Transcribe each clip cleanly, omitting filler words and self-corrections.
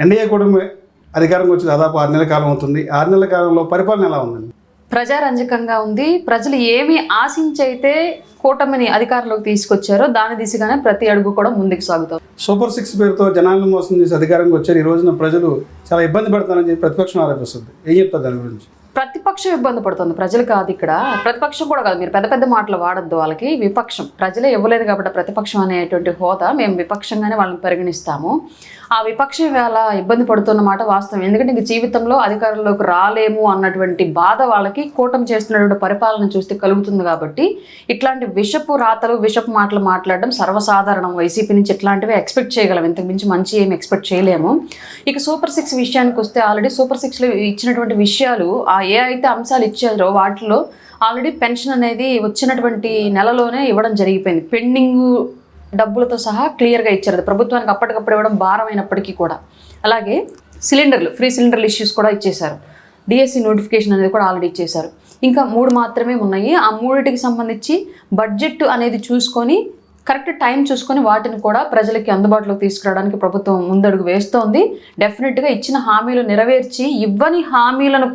NDA కూటమి అధికారంకి వచ్చి దాదాపు 6 నెలల కాలం అవుతుంది. 6 నెలల కాలంలో పరిపాలన ఎలా ఉందండి? ప్రజారంజకంగా ఉంది. ప్రజలు ఏమి ఆశించైతే కూటమిని అధికారంలోకి తీసుకొచ్చారో దాని దిశగానే ప్రతి అడుగు కూడా ముందుకు సాగుతాం. సూపర్ 6 పేరుతో జనాలను మోసం చేసి అధికారంకి వచ్చారు. ఈ రోజున ప్రజలు చాలా ఇబ్బంది పడతారని చెప్పి ప్రతిపక్షం ఆరోపిస్తుంది. ఏం చెప్తారు దాని గురించి? ప్రతిపక్షం ఇబ్బంది పడుతుంది, ప్రజలు కాదు. ఇక్కడ ప్రతిపక్షం కూడా కాదు, మీరు పెద్ద పెద్ద మాటలు వాడద్దు. వాళ్ళకి విపక్షం, ప్రజలే ఇవ్వలేదు కాబట్టి ప్రతిపక్షం అనేటువంటి హోదా మేము విపక్షంగానే వాళ్ళని పరిగణిస్తాము. ఆ విపక్షం ఇవాళ ఇబ్బంది పడుతున్న మాట వాస్తవం. ఎందుకంటే ఇంక జీవితంలో అధికారంలోకి రాలేము అన్నటువంటి బాధ వాళ్ళకి కూటమి చేస్తున్నటువంటి పరిపాలన చూస్తే కలుగుతుంది. కాబట్టి ఇట్లాంటి విషపు రాతలు, విషపు మాటలు మాట్లాడడం సర్వసాధారణం. వైసీపీ నుంచి ఇట్లాంటివి ఎక్స్పెక్ట్ చేయగలం, ఇంతకు మించి మంచి ఏమి ఎక్స్పెక్ట్ చేయలేము. ఇక సూపర్ 6 విషయానికి వస్తే ఆల్రెడీ సూపర్ 6లో ఇచ్చినటువంటి విషయాలు, ఏ అయితే అంశాలు ఇచ్చారో వాటిలో ఆల్రెడీ పెన్షన్ అనేది వచ్చినటువంటి నెలలోనే ఇవ్వడం జరిగిపోయింది. పెండింగ్ డబ్బులతో సహా క్లియర్గా ఇచ్చారు. అది ప్రభుత్వానికి అప్పటికప్పుడు ఇవ్వడం భారం అయినప్పటికీ కూడా. అలాగే సిలిండర్లు, ఫ్రీ సిలిండర్లు ఇష్యూస్ కూడా ఇచ్చేశారు. డిఎస్సి నోటిఫికేషన్ అనేది కూడా ఆల్రెడీ ఇచ్చేశారు. ఇంకా 3 మాత్రమే ఉన్నాయి. ఆ 3టికి సంబంధించి బడ్జెట్ అనేది చూసుకొని కరెక్ట్ టైం చూసుకొని వాటిని కూడా ప్రజలకి అందుబాటులోకి తీసుకురావడానికి ప్రభుత్వం ముందడుగు వేస్తోంది. డెఫినెట్గా ఇచ్చిన హామీలు నెరవేర్చి ఇవ్వని హామీలను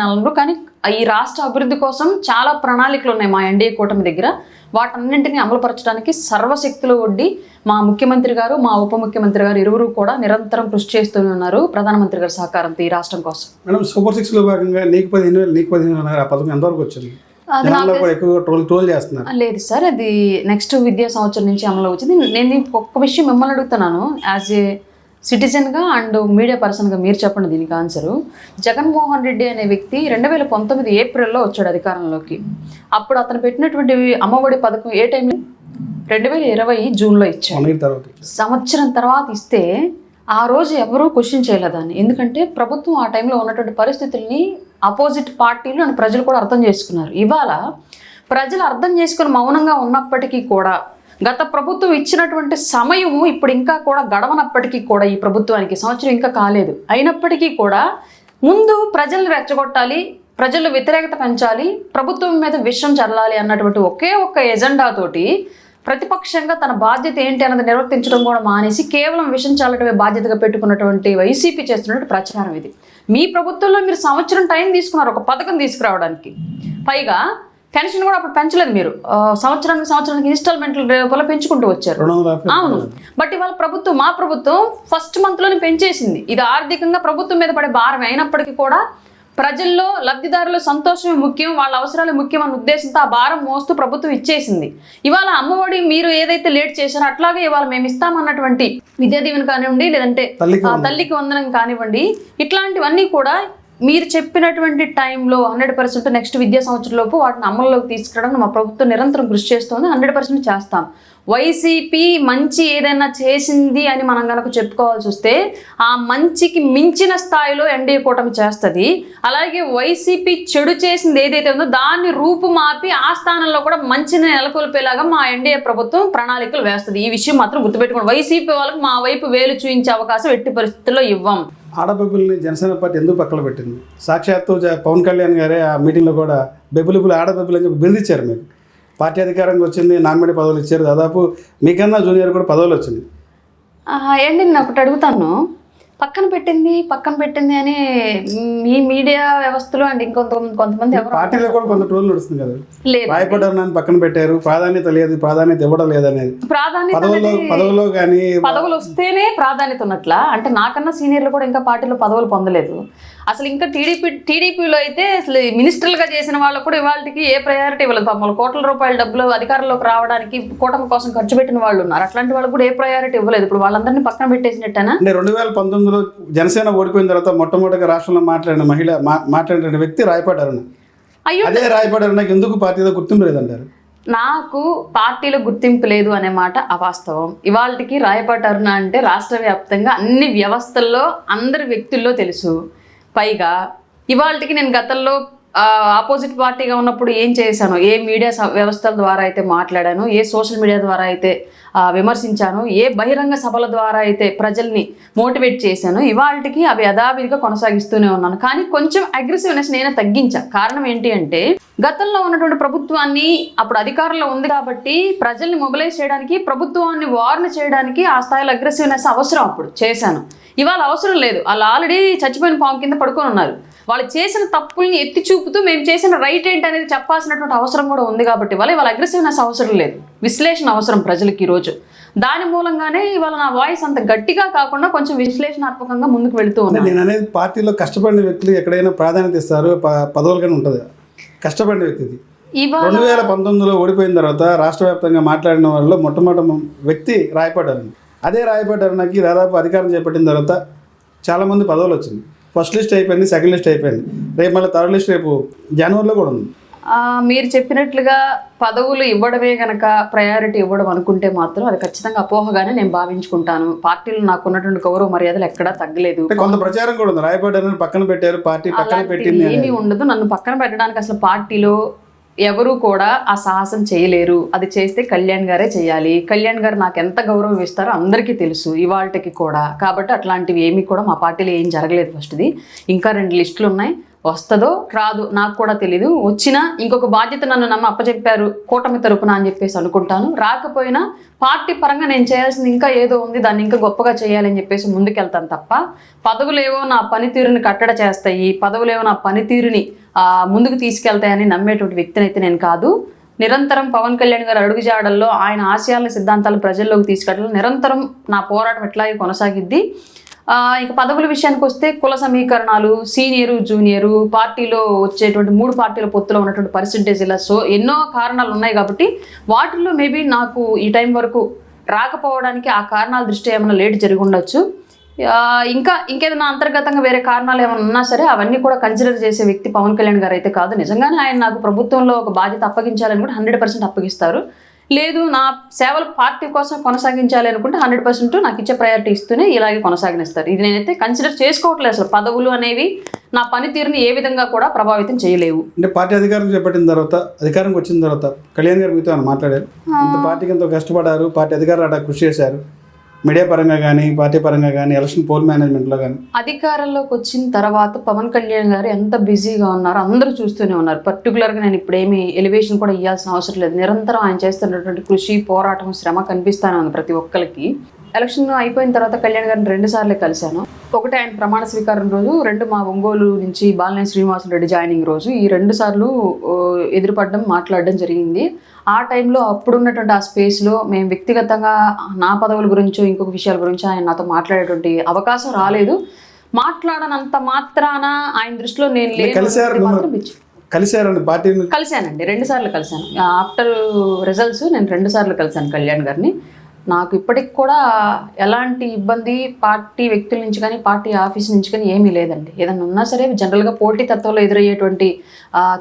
అనరు, కానీ ఈ రాష్ట్ర అభివృద్ధి కోసం చాలా ప్రణాళికలు ఉన్నాయి మా ఎన్డీఏ కూటమి దగ్గర. వాటన్నింటినీ అమలుపరచడానికి సర్వశక్తులు ఒడ్డి మా ముఖ్యమంత్రి గారు, మా ఉప ముఖ్యమంత్రి గారు ఇరువురు కూడా నిరంతరం కృషి చేస్తూనే ఉన్నారు ప్రధానమంత్రి గారి సహకారంతో ఈ రాష్ట్రం కోసం. మేడం, సూపర్ 6లో భాగంగా నీకు 15,000 ఆ పథకం ఎంతవరకు వచ్చింది? లేదు సార్, అది నెక్స్ట్ విద్యా సంవత్సరం నుంచి అమలు వచ్చింది. నేను ఒక్క విషయం మిమ్మల్ని అడుగుతున్నాను, యాజ్ ఏ సిటిజన్గా అండ్ మీడియా పర్సన్గా మీరు చెప్పండి దీనికి ఆన్సరు. జగన్మోహన్ రెడ్డి అనే వ్యక్తి 2019 ఏప్రిల్లో వచ్చాడు అధికారంలోకి. అప్పుడు అతను పెట్టినటువంటి అమ్మఒడి పథకం ఏ టైంలో 2020 జూన్లో ఇచ్చాడు. సంవత్సరం తర్వాత ఇస్తే ఆ రోజు ఎవరూ క్వశ్చన్ చేయలేదాన్ని. ఎందుకంటే ప్రభుత్వం ఆ టైంలో ఉన్నటువంటి పరిస్థితుల్ని అపోజిట్ పార్టీలు అని ప్రజలు కూడా అర్థం చేసుకున్నారు. ఇవాళ ప్రజలు అర్థం చేసుకుని మౌనంగా ఉన్నప్పటికీ కూడా గత ప్రభుత్వం ఇచ్చినటువంటి సమయము ఇప్పుడు ఇంకా కూడా గడవనప్పటికీ కూడా ఈ ప్రభుత్వానికి సంవత్సరం ఇంకా కాలేదు. అయినప్పటికీ కూడా ముందు ప్రజల్ని రెచ్చగొట్టాలి, ప్రజల్లో వ్యతిరేకత పెంచాలి, ప్రభుత్వం మీద విషం చల్లాలి అన్నటువంటి ఒకే ఒక్క ఎజెండాతోటి ప్రతిపక్షంగా తన బాధ్యత ఏంటి అన్నది నిర్వర్తించడం కూడా మానేసి కేవలం విషం చల్లటమే బాధ్యతగా పెట్టుకున్నటువంటి వైసీపీ చేస్తున్నటువంటి ప్రచారం ఇది. మీ ప్రభుత్వంలో మీరు సంవత్సరం టైం తీసుకున్నారు ఒక పథకం తీసుకురావడానికి. పైగా పెన్షన్ కూడా అప్పుడు పెంచలేదు మీరు, సంవత్సరానికి ఇన్స్టాల్మెంట్లు రూపంలో పెంచుకుంటూ వచ్చారు. అవును, బట్ ఇవాళ మా ప్రభుత్వం ఫస్ట్ మంత్లోనే పెంచేసింది. ఇది ఆర్థికంగా ప్రభుత్వం మీద పడే భారం అయినప్పటికీ కూడా ప్రజల్లో లబ్ధిదారుల సంతోషమే ముఖ్యం, వాళ్ళ అవసరాలే ముఖ్యం అన్న ఉద్దేశంతో ఆ భారం మోస్తూ ప్రభుత్వం ఇచ్చేసింది. ఇవాళ అమ్మఒడి మీరు ఏదైతే లేట్ చేశారో అట్లాగే ఇవాళ మేము ఇస్తామన్నటువంటి విద్యా దీవెన కానివ్వండి, లేదంటే తల్లికి వందనం కానివ్వండి, ఇట్లాంటివన్నీ కూడా మీరు చెప్పినటువంటి టైంలో 100% నెక్స్ట్ విద్యా సంవత్సరంలోపు వాటిని అమల్లోకి తీసుకురావడం మా ప్రభుత్వం నిరంతరం కృషి చేస్తుంది. 100% చేస్తాం. వైసీపీ మంచి ఏదైనా చేసింది అని మనం కనుక చెప్పుకోవాల్సి వస్తే ఆ మంచికి మించిన స్థాయిలో ఎన్డీఏ కూటమి చేస్తుంది. అలాగే వైసీపీ చెడు చేసింది ఏదైతే ఉందో దాన్ని రూపుమాపి ఆ స్థానంలో కూడా మంచిని నెలకొల్పేలాగా మా ఎన్డీఏ ప్రభుత్వం ప్రణాళికలు వేస్తుంది. ఈ విషయం మాత్రం గుర్తుపెట్టుకోండి. వైసీపీ వాళ్ళకి మా వైపు వేలు చూపించే అవకాశం ఎట్టి పరిస్థితుల్లో ఇవ్వం. ఆడబెబ్బుల్ని జనసేన పార్టీ ఎందుకు పక్కన పెట్టింది? సాక్షాత్తు పవన్ కళ్యాణ్ గారే ఆ మీటింగ్లో కూడా బెబ్బులు ఆడబెబ్బులు అని చెప్పి బెదిరించారు. మీకు పార్టీ అధికారంగా వచ్చింది, నామినేట్ పదవులు ఇచ్చారు, దాదాపు మీకన్నా జూనియర్ కూడా పదవులు వచ్చింది. ఏంటి నేను ఒకటి అడుగుతాను, పక్కన పెట్టింది అని మీ మీడియా వ్యవస్థలో అండ్ కొంతమంది పార్టీలో కూడా కొంత ట్రోల్ నడుస్తుంది కదా, రాయపడ్డారు పక్కన పెట్టారు, ప్రాధాన్యత ఇవ్వడం లేదనేది. పదవుల్లో కానీ పదవులు వస్తేనే ప్రాధాన్యత ఉన్నట్లా? అంటే నాకన్నా సీనియర్లు కూడా ఇంకా పార్టీలో పదవులు పొందలేదు. అసలు ఇంకా టీడీపీలో అయితే అసలు మినిస్టర్లుగా చేసిన వాళ్ళకు కూడా ఇవాళకి ఏ ప్రయారిటీ ఇవ్వలేదు. 10 కోట్ల రూపాయల డబ్బులు అధికారంలోకి రావడానికి కూటమి కోసం ఖర్చు పెట్టిన వాళ్ళు ఉన్నారు. అట్లాంటి వాళ్ళకు కూడా ఏ ప్రయారిటీ ఇవ్వలేదు. ఇప్పుడు వాళ్ళందరినీ పక్కన పెట్టేసినట్టేనా? 2019లో జనసేన ఓడిపోయిన తర్వాత మొట్టమొదటిగా రాష్ట్రంలో మాట్లాడిన వ్యక్తి రాయపాటి అరుణ. అదే రాయపాటి అరుణకి ఎందుకు పార్టీలో గుర్తింపు లేదంటారు? నాకు పార్టీలో గుర్తింపు లేదు అనే మాట అవాస్తవం. ఇవాళకి రాయపాటి అరుణ అంటే రాష్ట్ర వ్యాప్తంగా అన్ని వ్యవస్థల్లో అందరి వ్యక్తుల్లో తెలుసు. పైగా ఇవాళకి నేను గతంలో ఆపోజిట్ పార్టీగా ఉన్నప్పుడు ఏం చేశాను, ఏ మీడియా వ్యవస్థల ద్వారా అయితే మాట్లాడాను, ఏ సోషల్ మీడియా ద్వారా అయితే విమర్శించాను, ఏ బహిరంగ సభల ద్వారా అయితే ప్రజల్ని మోటివేట్ చేశాను, ఇవాళకి అవి యథావిధిగా కొనసాగిస్తూనే ఉన్నాను. కానీ కొంచెం అగ్రెసివ్నెస్ నేనే తగ్గించా. కారణం ఏంటి అంటే గతంలో ఉన్నటువంటి ప్రభుత్వాన్ని, అప్పుడు అధికారంలో ఉంది కాబట్టి ప్రజల్ని మొబిలైజ్ చేయడానికి, ప్రభుత్వాన్ని వార్న్ చేయడానికి ఆ స్థాయిలో అగ్రెసివ్నెస్ అవసరం అప్పుడు చేశాను. ఇవాళ అవసరం లేదు. వాళ్ళు ఆల్రెడీ చచ్చిపోయిన పాము కింద పడుకొని ఉన్నారు. వాళ్ళు చేసిన తప్పుల్ని ఎత్తి చూపుతూ మేము చేసిన రైట్ ఏంటి అనేది చెప్పాల్సినటువంటి అవసరం కూడా ఉంది కాబట్టి వాళ్ళ అగ్రెసివ్నెస్ అవసరం లేదు, విశ్లేషణ అవసరం ప్రజలకి ఈరోజు. దాని మూలంగానే ఇవాళ నా వాయిస్ అంత గట్టిగా కాకుండా కొంచెం విశ్లేషణాత్మకంగా ముందుకు వెళుతూ ఉన్నాను. నేను అనేది పార్టీలో కష్టపడిన వ్యక్తులు ఎక్కడైనా ప్రాధాన్యత ఇస్తారు, పదవులుగానే ఉంటుంది. కష్టపడిన వ్యక్తిది 2019లో ఓడిపోయిన తర్వాత రాష్ట్ర వ్యాప్తంగా మాట్లాడిన వాళ్ళలో మొట్టమొదటి వ్యక్తి రాయపాటారు. అదే రాయపాటారుకి దాదాపు అధికారం చేపట్టిన తర్వాత చాలామంది పదవులు వచ్చింది. ఫస్ట్ లిస్ట్ అయిపోయింది, సెకండ్ లిస్ట్ అయిపోయింది, రేపు మళ్ళీ థర్డ్ లిస్ట్ రేపు జనవరిలో కూడా ఉంది. మీరు చెప్పినట్లుగా పదవులు ఇవ్వడమే గనక ప్రయారిటీ ఇవ్వడం అనుకుంటే మాత్రం అది ఖచ్చితంగా అపోహగానే నేను భావించుకుంటాను. పార్టీలో నాకు ఉన్నటువంటి గౌరవ మర్యాదలు ఎక్కడా తగ్గలేదు. కొంత ప్రచారం కూడా ఉంది, రాయపాటారు పక్కన పెట్టారు, పార్టీ పక్కన పెట్టింది. ఏమీ ఉండదు. నన్ను పక్కన పెట్టడానికి అసలు పార్టీలో ఎవరు కూడా ఆ సాహసం చేయలేరు. అది చేస్తే కళ్యాణ్ గారే చేయాలి. కళ్యాణ్ గారు నాకు ఎంత గౌరవం ఇస్తారో అందరికీ తెలుసు ఇవాళకి కూడా. కాబట్టి అట్లాంటివి ఏమీ కూడా మా పార్టీలో ఏం జరగలేదు. ఫస్ట్ది ఇంకా 2 లిస్టులు ఉన్నాయి, వస్తుందో రాదు నాకు కూడా తెలీదు. వచ్చినా ఇంకొక బాధ్యత నన్ను అప్పచెప్పారు కూటమి తరపున అని చెప్పేసి అనుకుంటాను. రాకపోయినా పార్టీ పరంగా నేను చేయాల్సింది ఇంకా ఏదో ఉంది, దాన్ని ఇంకా గొప్పగా చేయాలని చెప్పేసి ముందుకెళ్తాను తప్ప పదవులేవో నా పనితీరుని కట్టడ చేస్తాయి, పదవులేవో నా పనితీరుని ముందుకు తీసుకెళ్తాయని నమ్మేటువంటి వ్యక్తిని అయితే నేను కాదు. నిరంతరం పవన్ కళ్యాణ్ గారు అడుగుజాడల్లో ఆయన ఆశయాల సిద్ధాంతాలు ప్రజల్లోకి తీసుకెళ్ళడం నిరంతరం నా పోరాటం ఎట్లాగే కొనసాగిద్ది. ఇక పదవుల విషయానికి వస్తే కుల సమీకరణాలు, సీనియరు జూనియరు, పార్టీలో వచ్చేటువంటి 3 పార్టీల పొత్తులో ఉన్నటువంటి పర్సెంటేజ్, ఇలా ఎన్నో కారణాలు ఉన్నాయి కాబట్టి వాటిల్లో మేబీ నాకు ఈ టైం వరకు రాకపోవడానికి ఆ కారణాల దృష్ట్యా ఏమైనా లేట్ జరిగి ఉండొచ్చు. ఇంకేదైనా అంతర్గతంగా వేరే కారణాలు ఏమైనా ఉన్నా సరే అవన్నీ కూడా కన్సిడర్ చేసే వ్యక్తి పవన్ కళ్యాణ్ గారు అయితే కాదు. నిజంగానే ఆయన నాకు ప్రభుత్వంలో ఒక బాధ్యత అప్పగించాలని కూడా 100% అప్పగిస్తారు. లేదు నా సేవలు పార్టీ కోసం కొనసాగించాలి అనుకుంటే 100% నాకు ఇచ్చే ప్రయారిటీ ఇస్తూనే ఇలాగే కొనసాగిస్తారు. ఇది నేనైతే కన్సిడర్ చేసుకోవట్లేదు. అసలు పదవులు అనేవి నా పనితీరుని ఏ విధంగా కూడా ప్రభావితం చేయలేవు. అంటే పార్టీ అధికారం చేపట్టిన తర్వాత, అధికారంకి వచ్చిన తర్వాత కళ్యాణ్ గారు మీతో మాట్లాడారు, పార్టీకి ఎంతో కష్టపడారు, పార్టీ అధికారులు కృషి చేశారు, మీడియా పరంగా కానీ పార్టీ పరంగా కానీ ఎలక్షన్ పోల్ మేనేజ్మెంట్లో కానీ. అధికారంలోకి వచ్చిన తర్వాత పవన్ కళ్యాణ్ గారు ఎంత బిజీగా ఉన్నారో అందరూ చూస్తూనే ఉన్నారు. పర్టికులర్గా నేను ఇప్పుడు ఏమి ఎలివేషన్ కూడా ఇవ్వాల్సిన అవసరం లేదు. నిరంతరం ఆయన చేస్తున్నటువంటి కృషి, పోరాటం, శ్రమ కనిపిస్తూనే ఉంది ప్రతి ఒక్కరికి. ఎలక్షన్ అయిపోయిన తర్వాత కళ్యాణ్ గారిని 2 సార్లు కలిశాను. ఒకటి ఆయన ప్రమాణ స్వీకారం రోజు, 2 మా ఒంగోలు నుంచి బాలినేని శ్రీనివాసరెడ్డి జాయినింగ్ రోజు. ఈ 2 సార్లు ఎదురుపడడం, మాట్లాడడం జరిగింది. ఆ టైంలో అప్పుడున్నటువంటి ఆ స్పేస్లో మేము వ్యక్తిగతంగా నా పదవుల గురించో ఇంకొక విషయాల గురించి ఆయన నాతో మాట్లాడేటువంటి అవకాశం రాలేదు. మాట్లాడనంత మాత్రాన ఆయన దృష్టిలో నేను కలిశానండి. 2 సార్లు కలిశాను. ఆఫ్టర్ రిజల్ట్స్ నేను 2 సార్లు కలిశాను కళ్యాణ్ గారిని. నాకు ఇప్పటికి కూడా ఎలాంటి ఇబ్బంది పార్టీ వ్యక్తుల నుంచి కానీ పార్టీ ఆఫీస్ నుంచి కానీ ఏమీ లేదండి. ఏదన్నా ఉన్నా సరే జనరల్గా పోటీ తత్వంలో ఎదురయ్యేటువంటి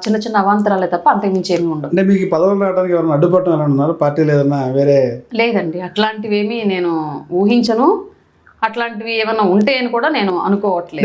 చిన్న చిన్న అవాంతరాలే తప్ప అంతకుమించి ఏమీ ఉండవు. అంటే మీకు పదవులు రావడానికి ఎవరైనా అడ్డుపడటం ఎలా ఉన్నారు పార్టీలు ఏదన్నా వేరే? లేదండి, అట్లాంటివి ఏమీ నేను ఊహించను. అట్లాంటివి ఏమైనా ఉంటే అని కూడా నేను అనుకోవట్లేదు.